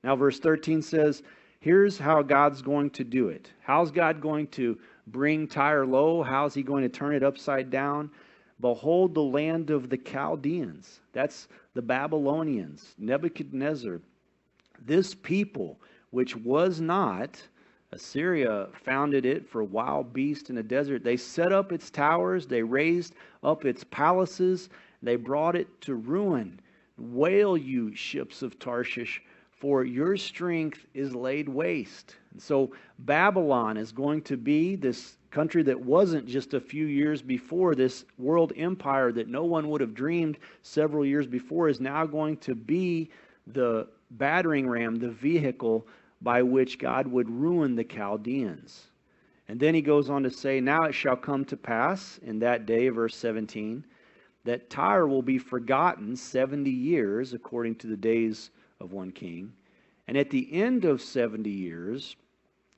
Now verse 13 says, here's how God's going to do it. How's God going to bring Tyre low? How's he going to turn it upside down? Behold the land of the Chaldeans. That's the Babylonians, Nebuchadnezzar. This people, which was not, Assyria founded it for wild beasts in the desert. They set up its towers. They raised up its palaces. They brought it to ruin. Wail, you ships of Tarshish, for your strength is laid waste. And so Babylon is going to be this country that wasn't just a few years before. This world empire that no one would have dreamed several years before is now going to be the battering ram, the vehicle by which God would ruin the Chaldeans. And then he goes on to say, now it shall come to pass in that day, verse 17, that Tyre will be forgotten 70 years, according to the days of one king. And at the end of 70 years,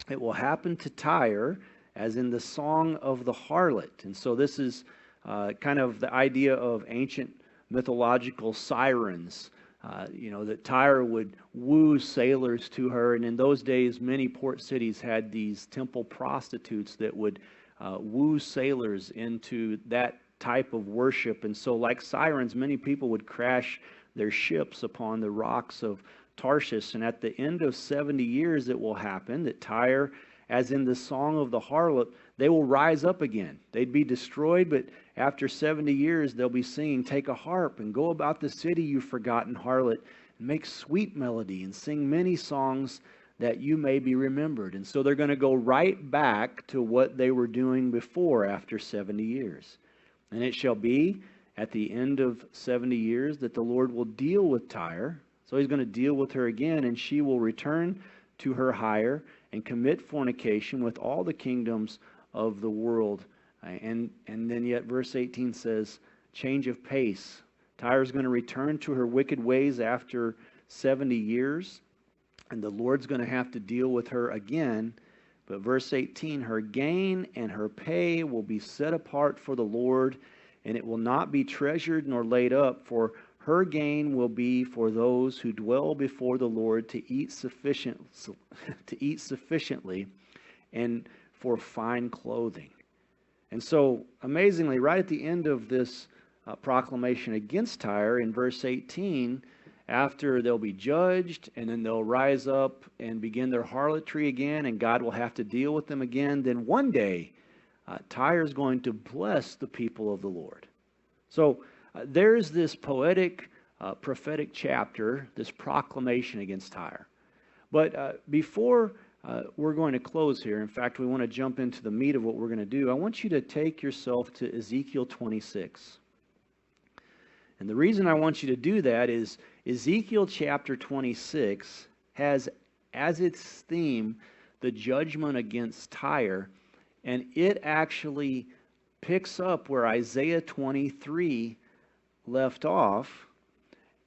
it will happen to Tyre as in the song of the harlot. And so this is kind of the idea of ancient mythological sirens. That Tyre would woo sailors to her. And in those days, many port cities had these temple prostitutes that would woo sailors into that type of worship. And so like sirens, many people would crash their ships upon the rocks of Tarshish. And at the end of 70 years, it will happen that Tyre, as in the song of the harlot, they will rise up again. They'd be destroyed, but after 70 years, they'll be singing, take a harp and go about the city, you forgotten harlot, and make sweet melody and sing many songs that you may be remembered. And so they're going to go right back to what they were doing before after 70 years. And it shall be at the end of 70 years that the Lord will deal with Tyre. So he's going to deal with her again, and she will return to her hire and commit fornication with all the kingdoms of the world. And then yet verse 18 says, change of pace. Tyre is going to return to her wicked ways after 70 years. And the Lord's going to have to deal with her again. But verse 18, her gain and her pay will be set apart for the Lord, and it will not be treasured nor laid up, for her gain will be for those who dwell before the Lord to eat sufficiently and for fine clothing. And so, amazingly, right at the end of this proclamation against Tyre, in verse 18, after they'll be judged, and then they'll rise up and begin their harlotry again, and God will have to deal with them again, then one day, Tyre is going to bless the people of the Lord. So, there's this poetic, prophetic chapter, this proclamation against Tyre. But before we're going to close here, in fact, we want to jump into the meat of what we're going to do. I want you to take yourself to Ezekiel 26. And the reason I want you to do that is Ezekiel chapter 26 has as its theme the judgment against Tyre, and it actually picks up where Isaiah 23 left off,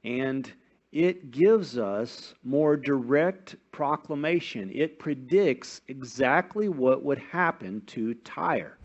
and it gives us more direct proclamation. It predicts exactly what would happen to Tyre.